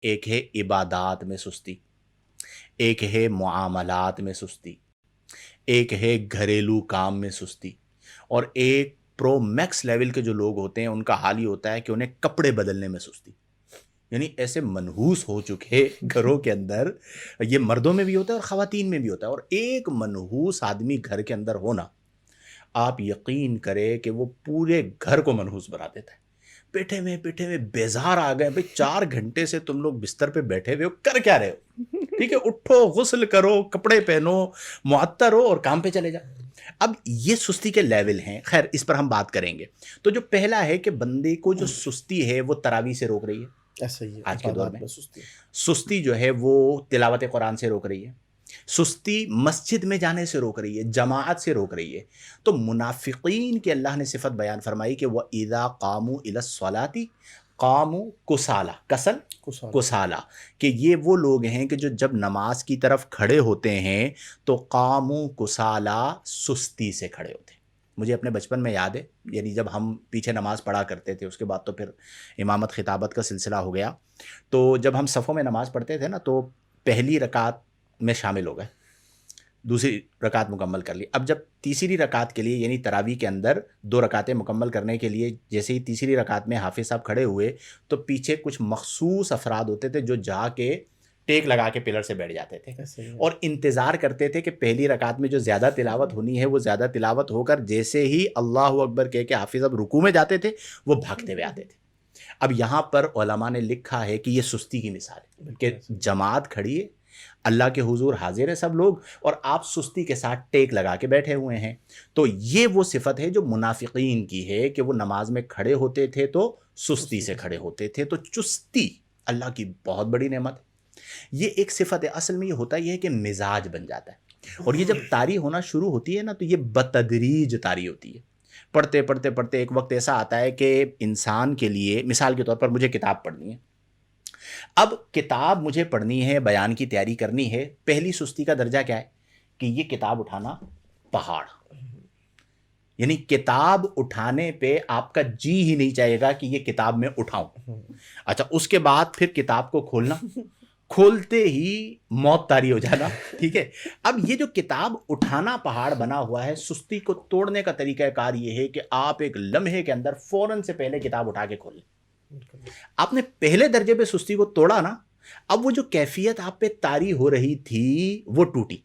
ایک ہے عبادات میں سستی، ایک ہے معاملات میں سستی، ایک ہے گھریلو کام میں سستی، اور ایک پرو میکس لیول کے جو لوگ ہوتے ہیں ان کا حال ہی ہوتا ہے کہ انہیں کپڑے بدلنے میں سستی. یعنی ایسے منحوس ہو چکے گھروں کے اندر، یہ مردوں میں بھی ہوتا ہے اور خواتین میں بھی ہوتا ہے. اور ایک منحوس آدمی گھر کے اندر ہونا، آپ یقین کرے کہ وہ پورے گھر کو منحوس بنا دیتا ہے. بیٹھے ہوئے بیزار آ گئے بھائی، 4 گھنٹے سے تم لوگ بستر پہ بیٹھے ہوئے ہو، کر کیا رہے ہو؟ ٹھیک ہے، اٹھو، غسل کرو، کپڑے پہنو، معطر ہو اور کام پہ چلے جاؤ. اب یہ سستی کے لیول ہیں، خیر اس پر ہم بات کریں گے. تو جو پہلا ہے کہ بندے کو جو سستی ہے وہ تراویح سے روک رہی ہے. ایسا ہی ہے، آج کے دور عبادات میں میں سستی. سستی جو ہے وہ تلاوت قرآن سے روک رہی ہے، سستی مسجد میں جانے سے روک رہی ہے، جماعت سے روک رہی ہے. تو منافقین کی اللہ نے صفت بیان فرمائی کہ وَإِذَا قَامُوا إِلَى الصَّلَاةِ قَامُوا كُسَالَىٰ، کسل کسالہ، کہ یہ وہ لوگ ہیں کہ جو جب نماز کی طرف کھڑے ہوتے ہیں تو قاموا کسالہ، سستی سے کھڑے ہوتے ہیں. مجھے اپنے بچپن میں یاد ہے، یعنی جب ہم پیچھے نماز پڑھا کرتے تھے، اس کے بعد تو پھر امامت خطابت کا سلسلہ ہو گیا. تو جب ہم صفوں میں نماز پڑھتے تھے نا، تو پہلی رکعت میں شامل ہو گئے، دوسری رکعت مکمل کر لی. اب جب تیسری رکعت کے لیے یعنی تراویح کے اندر 2 رکعتیں مکمل کرنے کے لیے جیسے ہی تیسری رکعت میں حافظ صاحب کھڑے ہوئے، تو پیچھے کچھ مخصوص افراد ہوتے تھے جو جا کے ٹیک لگا کے پلر سے بیٹھ جاتے تھے اور انتظار کرتے تھے کہ پہلی رکعت میں جو زیادہ تلاوت ہونی ہے وہ زیادہ تلاوت ہو کر جیسے ہی اللہ اکبر کہہ کے حافظ صاحب رکوع میں جاتے تھے وہ بھاگتے ہوئے آتے تھے. اب یہاں پر علماء نے لکھا ہے کہ یہ سستی کی مثال ہے کہ جماعت کھڑی ہے، اللہ کے حضور حاضر ہے سب لوگ، اور آپ سستی کے ساتھ ٹیک لگا کے بیٹھے ہوئے ہیں. تو یہ وہ صفت ہے جو منافقین کی ہے کہ وہ نماز میں کھڑے ہوتے تھے تو سستی سے کھڑے ہوتے تھے. تو چستی اللہ کی بہت بڑی نعمت ہے. یہ ایک صفت ہے. اصل میں یہ ہوتا ہے کہ مزاج بن جاتا ہے، اور یہ جب طاری ہونا شروع ہوتی ہے نا تو یہ بتدریج طاری ہوتی ہے. پڑھتے پڑھتے پڑھتے ایک وقت ایسا آتا ہے کہ انسان کے لیے، مثال کے طور پر مجھے کتاب پڑھنی ہے. اب کتاب مجھے پڑھنی ہے، بیان کی تیاری کرنی ہے. پہلی سستی کا درجہ کیا ہے کہ یہ کتاب اٹھانا پہاڑ، یعنی کتاب اٹھانے پہ آپ کا جی ہی نہیں چاہے گا کہ یہ کتاب میں اٹھاؤں. اچھا، اس کے بعد پھر کتاب کو کھولنا، کھولتے ہی موت طاری ہو جانا. ٹھیک ہے، اب یہ جو کتاب اٹھانا پہاڑ بنا ہوا ہے، سستی کو توڑنے کا طریقہ کار یہ ہے کہ آپ ایک لمحے کے اندر فوراً سے پہلے کتاب اٹھا کے کھول لیں. آپ نے پہلے درجے پہ سستی کو توڑا نا، اب وہ جو کیفیت آپ پہ طاری ہو رہی تھی وہ ٹوٹی.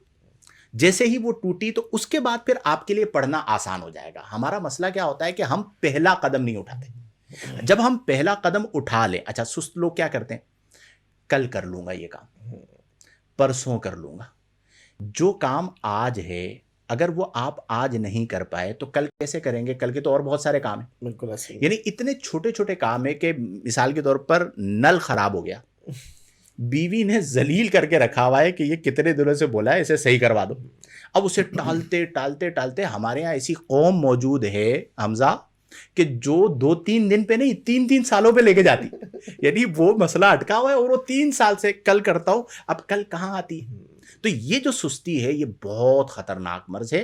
جیسے ہی وہ ٹوٹی تو اس کے بعد پھر آپ کے لیے پڑھنا آسان ہو جائے گا. ہمارا مسئلہ کیا ہوتا ہے کہ ہم پہلا قدم نہیں اٹھاتے. جب ہم پہلا قدم اٹھا لیں، اچھا سست لوگ کیا کرتے ہیں، کل کر لوں گا یہ کام، پرسوں کر لوں گا. جو کام آج ہے اگر وہ آپ آج نہیں کر پائے تو کل کیسے کریں گے؟ کل کے تو اور بہت سارے کام ہیں. بالکل ایسا ہی. یعنی اتنے چھوٹے چھوٹے کام ہیں کہ مثال کے طور پر نل خراب ہو گیا، بیوی نے ذلیل کر کے رکھا ہوا ہے کہ یہ کتنے دنوں سے بولا ہے اسے صحیح کروا دو. اب اسے ٹالتے ٹالتے ٹالتے ہمارے یہاں ایسی قوم موجود ہے حمزہ کہ جو 2-3 دن پہ نہیں 3-3 سالوں پہ لے کے جاتی. یعنی وہ مسئلہ اٹکا ہوا ہے اور وہ 3 سال سے کل کرتا ہوں، اب کل کہاں آتی ہے. تو یہ جو سستی ہے یہ بہت خطرناک مرض ہے،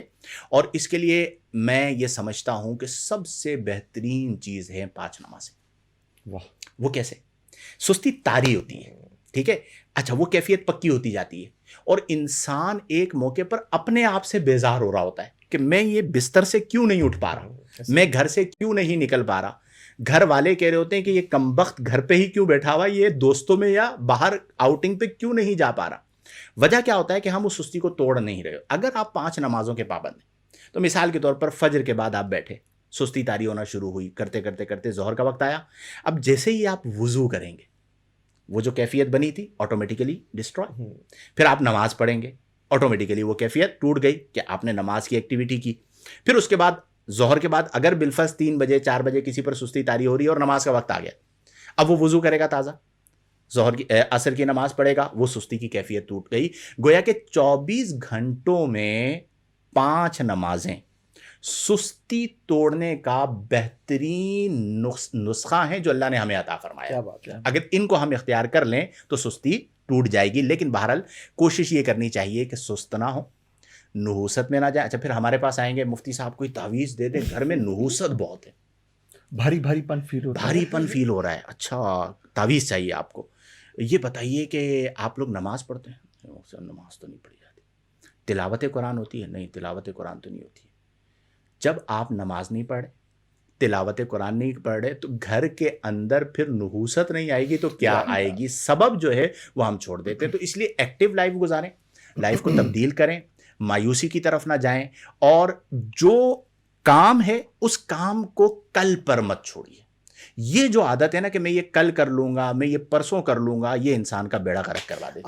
اور اس کے لیے میں یہ سمجھتا ہوں کہ سب سے بہترین چیز ہے 5 نمازیں. وہ کیسے؟ سستی طاری ہوتی ہے، ٹھیک ہے، اچھا وہ کیفیت پکی ہوتی جاتی ہے، اور انسان ایک موقع پر اپنے آپ سے بیزار ہو رہا ہوتا ہے کہ میں یہ بستر سے کیوں نہیں اٹھ پا رہا، میں گھر سے کیوں نہیں نکل پا رہا. گھر والے کہہ رہے ہوتے ہیں کہ یہ کمبخت گھر پہ ہی کیوں بیٹھا ہوا، یہ دوستوں میں یا باہر آؤٹنگ پہ کیوں نہیں جا پا رہا. وجہ کیا ہوتا ہے کہ ہم اس سستی کو توڑ نہیں رہے. اگر آپ 5 نمازوں کے پابند ہیں تو مثال کے طور پر فجر کے بعد آپ بیٹھے، سستی طاری ہونا شروع ہوئی، کرتے کرتے کرتے ظہر کا وقت آیا. اب جیسے ہی آپ وضو کریں گے وہ جو کیفیت بنی تھی آٹومیٹیکلی ڈسٹروائے. پھر آپ نماز پڑھیں گے، آٹومیٹیکلی وہ کیفیت ٹوٹ گئی کہ آپ نے نماز کی ایکٹیویٹی کی. پھر اس کے بعد ظہر کے بعد اگر بالفرض 3 بجے 4 بجے کسی پر سستی طاری ہو رہی ہے اور نماز کا وقت آ گیا، اب وہ وضو کرے گا تازہ، ظہر کی عصر کی نماز پڑھے گا، وہ سستی کی کیفیت ٹوٹ گئی. گویا کہ 24 گھنٹوں میں 5 نمازیں سستی توڑنے کا بہترین نسخہ ہیں جو اللہ نے ہمیں عطا فرمایا. اگر ان کو ہم اختیار کر لیں تو سستی ٹوٹ جائے گی. لیکن بہرحال کوشش یہ کرنی چاہیے کہ سست نہ ہو، نحوست میں نہ جائے. اچھا پھر ہمارے پاس آئیں گے مفتی صاحب کوئی تعویذ دے دیں، گھر میں نحوست بہت ہے، بھاری پن فیل ہو رہا ہے. بھاری پن فیل ہو رہا ہے، اچھا تعویذ چاہیے آپ کو. یہ بتائیے کہ آپ لوگ نماز پڑھتے ہیں؟ نماز تو نہیں پڑھی جاتی. تلاوت قرآن ہوتی ہے؟ نہیں، تلاوت قرآن تو نہیں ہوتی ہے. جب آپ نماز نہیں پڑھ تلاوت قرآن نہیں پڑھ رہے تو گھر کے اندر پھر نحوست نہیں آئے گی تو کیا آئے گی؟ سبب جو ہے وہ ہم چھوڑ دیتے ہیں. تو اس لیے ایکٹیو لائف گزاریں، لائف کو تبدیل کریں، مایوسی کی طرف نہ جائیں، اور جو کام ہے اس کام کو کل پر مت چھوڑیے. یہ جو عادت ہے نا کہ میں یہ کل کر لوں گا، میں یہ پرسوں کر لوں گا، یہ انسان کا بیڑا غرق کروا دیتی ہے.